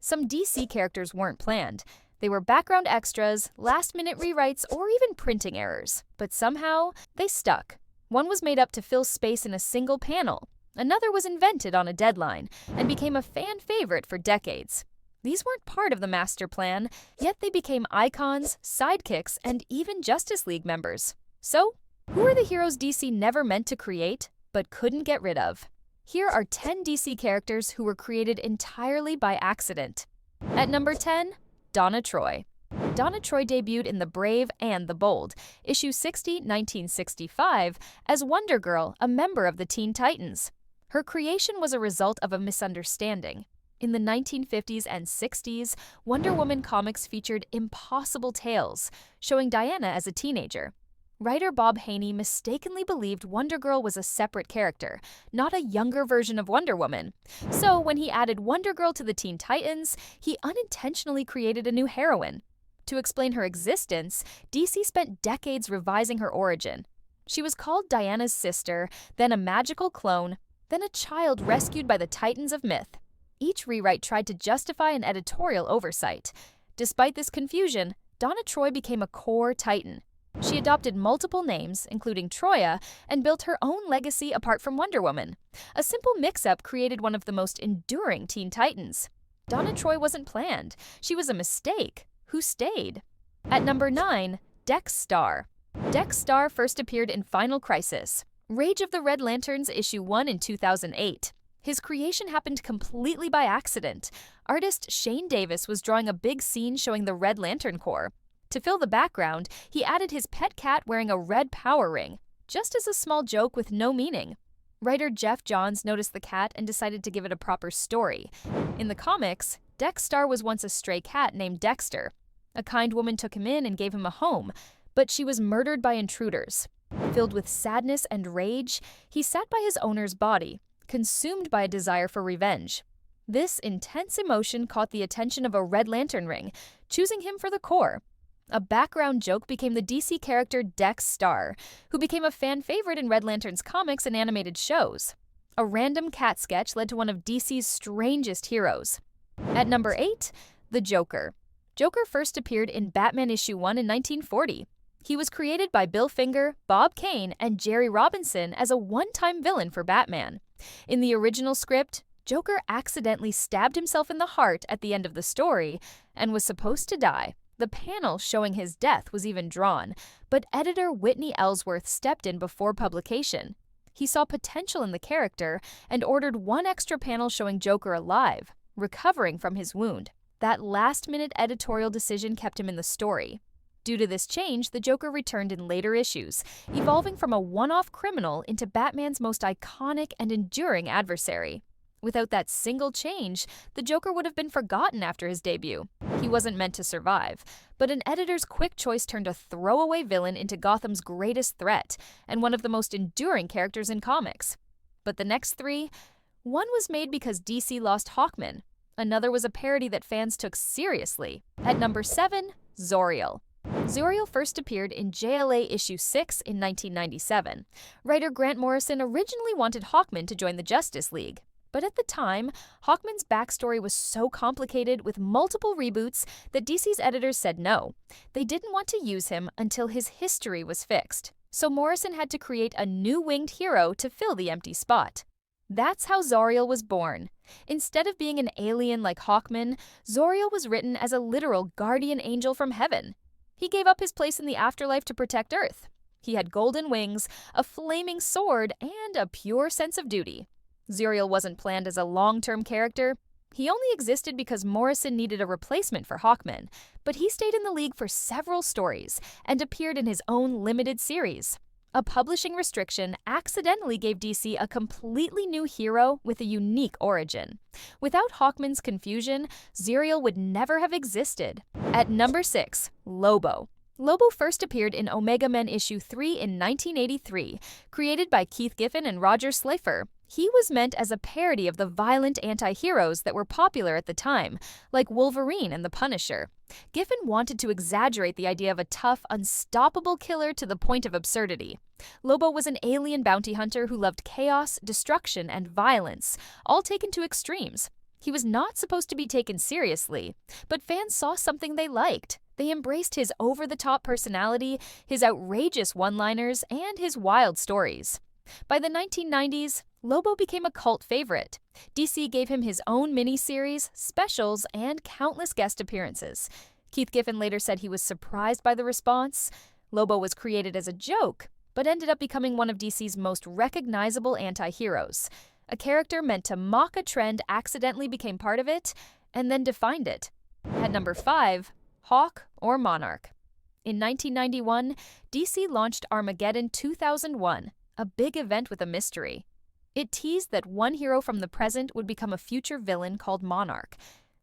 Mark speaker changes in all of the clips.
Speaker 1: Some DC characters weren't planned. They were background extras, last-minute rewrites, or even printing errors. But somehow, they stuck. One was made up to fill space in a single panel. Another was invented on a deadline and became a fan favorite for decades. These weren't part of the master plan, yet they became icons, sidekicks, and even Justice League members. So, who are the heroes DC never meant to create, but couldn't get rid of? Here are 10 DC characters who were created entirely by accident. At number 10, Donna Troy. Donna Troy debuted in The Brave and the Bold, issue 60, 1965, as Wonder Girl, a member of the Teen Titans. Her creation was a result of a misunderstanding. In the 1950s and 60s, Wonder Woman comics featured impossible tales, showing Diana as a teenager. Writer Bob Haney mistakenly believed Wonder Girl was a separate character, not a younger version of Wonder Woman. So when he added Wonder Girl to the Teen Titans, he unintentionally created a new heroine. To explain her existence, DC spent decades revising her origin. She was called Diana's sister, then a magical clone, then a child rescued by the Titans of myth. Each rewrite tried to justify an editorial oversight. Despite this confusion, Donna Troy became a core Titan. She adopted multiple names, including Troya, and built her own legacy apart from Wonder Woman. A simple mix-up created one of the most enduring Teen Titans. Donna Troy wasn't planned. She was a mistake. Who stayed? At number 9, Dexar. Dexar first appeared in Final Crisis, Rage of the Red Lanterns issue 1 in 2008. His creation happened completely by accident. Artist Shane Davis was drawing a big scene showing the Red Lantern Corps. To fill the background, he added his pet cat wearing a red power ring, just as a small joke with no meaning. Writer Jeff Johns noticed the cat and decided to give it a proper story. In the comics, Dexar was once a stray cat named Dexter. A kind woman took him in and gave him a home, but she was murdered by intruders. Filled with sadness and rage, he sat by his owner's body, consumed by a desire for revenge. This intense emotion caught the attention of a Red Lantern ring, choosing him for the Corps. A background joke became the DC character Dexar, who became a fan favorite in Red Lantern's comics and animated shows. A random cat sketch led to one of DC's strangest heroes. At number 8, the Joker. Joker first appeared in Batman issue 1 in 1940. He was created by Bill Finger, Bob Kane, and Jerry Robinson as a one-time villain for Batman. In the original script, Joker accidentally stabbed himself in the heart at the end of the story and was supposed to die. The panel showing his death was even drawn, but editor Whitney Ellsworth stepped in before publication. He saw potential in the character and ordered one extra panel showing Joker alive, recovering from his wound. That last-minute editorial decision kept him in the story. Due to this change, the Joker returned in later issues, evolving from a one-off criminal into Batman's most iconic and enduring adversary. Without that single change, the Joker would have been forgotten after his debut. He wasn't meant to survive, but an editor's quick choice turned a throwaway villain into Gotham's greatest threat and one of the most enduring characters in comics. But the next three, one was made because DC lost Hawkman. Another was a parody that fans took seriously. At number 7, Zoriel. Zoriel first appeared in JLA issue 6 in 1997. Writer Grant Morrison originally wanted Hawkman to join the Justice League. But at the time, Hawkman's backstory was so complicated with multiple reboots that DC's editors said no. They didn't want to use him until his history was fixed. So Morrison had to create a new winged hero to fill the empty spot. That's how Zoriel was born. Instead of being an alien like Hawkman, Zoriel was written as a literal guardian angel from heaven. He gave up his place in the afterlife to protect Earth. He had golden wings, a flaming sword, and a pure sense of duty. Zoriel wasn't planned as a long-term character. He only existed because Morrison needed a replacement for Hawkman, but he stayed in the league for several stories and appeared in his own limited series. A publishing restriction accidentally gave DC a completely new hero with a unique origin. Without Hawkman's confusion, Zoriel would never have existed. At number 6, Lobo. Lobo first appeared in Omega Men issue 3 in 1983, created by Keith Giffen and Roger Slifer. He was meant as a parody of the violent anti-heroes that were popular at the time, like Wolverine and the Punisher. Giffen wanted to exaggerate the idea of a tough, unstoppable killer to the point of absurdity. Lobo was an alien bounty hunter who loved chaos, destruction, and violence, all taken to extremes. He was not supposed to be taken seriously, but fans saw something they liked. They embraced his over-the-top personality, his outrageous one-liners, and his wild stories. By the 1990s, Lobo became a cult favorite. DC gave him his own miniseries, specials, and countless guest appearances. Keith Giffen later said he was surprised by the response. Lobo was created as a joke, but ended up becoming one of DC's most recognizable anti-heroes. A character meant to mock a trend accidentally became part of it, and then defined it. At number 5, Hawk or Monarch. In 1991, DC launched Armageddon 2001, a big event with a mystery. It teased that one hero from the present would become a future villain called Monarch.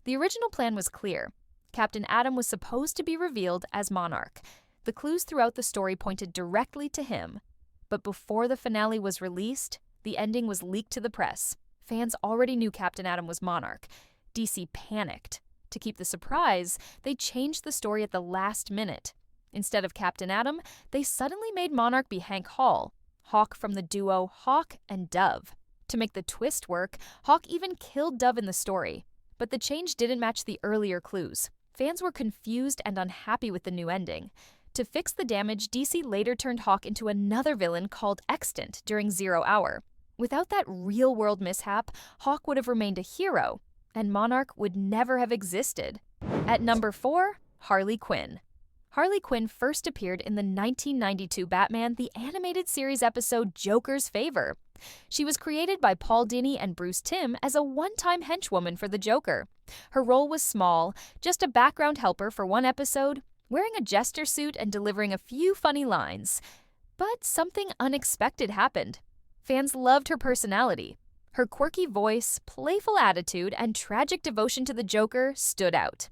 Speaker 1: The original plan was clear. Captain Atom was supposed to be revealed as Monarch. The clues throughout the story pointed directly to him. But before the finale was released, the ending was leaked to the press. Fans already knew Captain Atom was Monarch. DC panicked. To keep the surprise, they changed the story at the last minute. Instead of Captain Atom, they suddenly made Monarch be Hank Hall, Hawk from the duo Hawk and Dove. To make the twist work, Hawk even killed Dove in the story. But the change didn't match the earlier clues. Fans were confused and unhappy with the new ending. To fix the damage, DC later turned Hawk into another villain called Extant during Zero Hour. Without that real-world mishap, Hawk would have remained a hero, and Monarch would never have existed. At number 4, Harley Quinn. Harley Quinn first appeared in the 1992 Batman the Animated Series episode Joker's Favor. She was created by Paul Dini and Bruce Timm as a one-time henchwoman for the Joker. Her role was small, just a background helper for one episode, wearing a jester suit and delivering a few funny lines. But something unexpected happened. Fans loved her personality. Her quirky voice, playful attitude, and tragic devotion to the Joker stood out.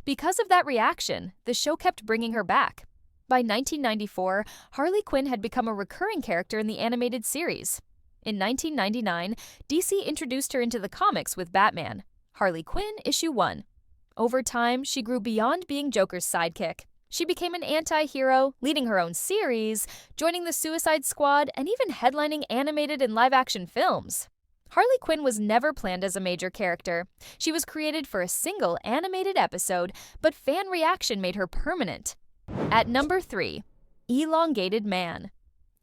Speaker 1: Because of that reaction, the show kept bringing her back. By 1994, Harley Quinn had become a recurring character in the animated series. In 1999, DC introduced her into the comics with Batman, Harley Quinn Issue 1. Over time, she grew beyond being Joker's sidekick. She became an anti-hero, leading her own series, joining the Suicide Squad, and even headlining animated and live-action films. Harley Quinn was never planned as a major character. She was created for a single animated episode, but fan reaction made her permanent. At number 3, Elongated Man.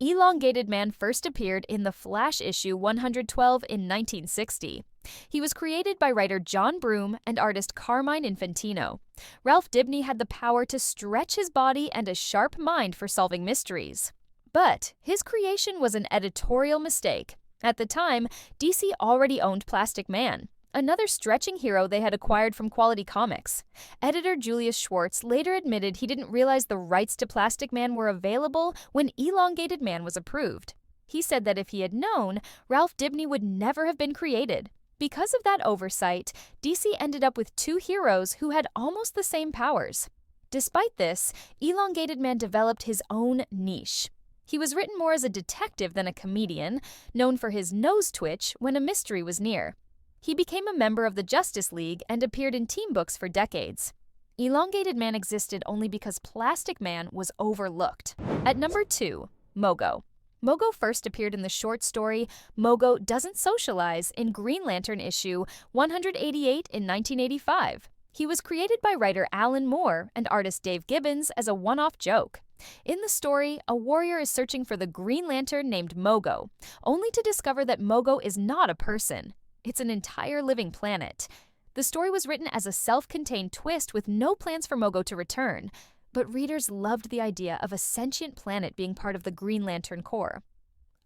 Speaker 1: Elongated Man first appeared in the Flash issue 112 in 1960. He was created by writer John Broome and artist Carmine Infantino. Ralph Dibny had the power to stretch his body and a sharp mind for solving mysteries. But his creation was an editorial mistake. At the time, DC already owned Plastic Man, another stretching hero they had acquired from Quality Comics. Editor Julius Schwartz later admitted he didn't realize the rights to Plastic Man were available when Elongated Man was approved. He said that if he had known, Ralph Dibny would never have been created. Because of that oversight, DC ended up with two heroes who had almost the same powers. Despite this, Elongated Man developed his own niche. He was written more as a detective than a comedian, known for his nose twitch when a mystery was near. He became a member of the Justice League and appeared in team books for decades. Elongated Man existed only because Plastic Man was overlooked. At number 2, Mogo. Mogo first appeared in the short story Mogo Doesn't Socialize in Green Lantern issue 188 in 1985. He was created by writer Alan Moore and artist Dave Gibbons as a one-off joke. In the story, a warrior is searching for the Green Lantern named Mogo, only to discover that Mogo is not a person. It's an entire living planet. The story was written as a self-contained twist with no plans for Mogo to return, but readers loved the idea of a sentient planet being part of the Green Lantern Corps.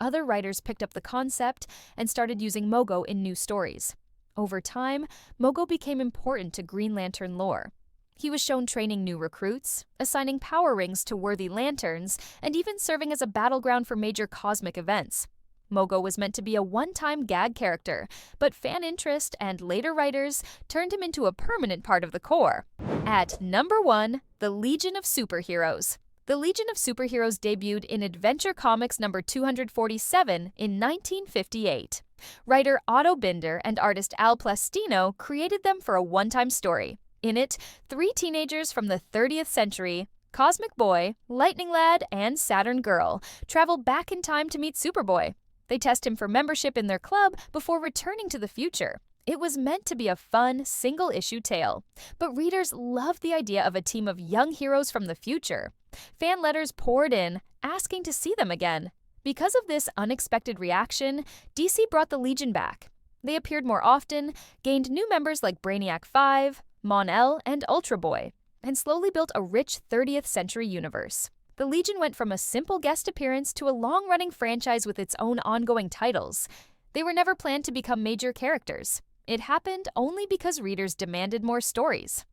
Speaker 1: Other writers picked up the concept and started using Mogo in new stories. Over time, Mogo became important to Green Lantern lore. He was shown training new recruits, assigning power rings to worthy lanterns, and even serving as a battleground for major cosmic events. Mogo was meant to be a one-time gag character, but fan interest and later writers turned him into a permanent part of the Corps. At number 1, the Legion of Superheroes. The Legion of Superheroes debuted in Adventure Comics number 247 in 1958. Writer Otto Binder and artist Al Plastino created them for a one-time story. In it, 3 teenagers from the 30th century, Cosmic Boy, Lightning Lad, and Saturn Girl, travel back in time to meet Superboy. They test him for membership in their club before returning to the future. It was meant to be a fun, single-issue tale, but readers loved the idea of a team of young heroes from the future. Fan letters poured in, asking to see them again. Because of this unexpected reaction, DC brought the Legion back. They appeared more often, gained new members like Brainiac 5, Mon-El, and Ultra Boy, and slowly built a rich 30th century universe. The Legion went from a simple guest appearance to a long-running franchise with its own ongoing titles. They were never planned to become major characters. It happened only because readers demanded more stories.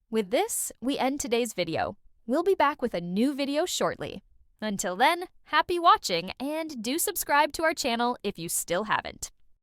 Speaker 1: With this, we end today's video. We'll be back with a new video shortly. Until then, happy watching and do subscribe to our channel if you still haven't.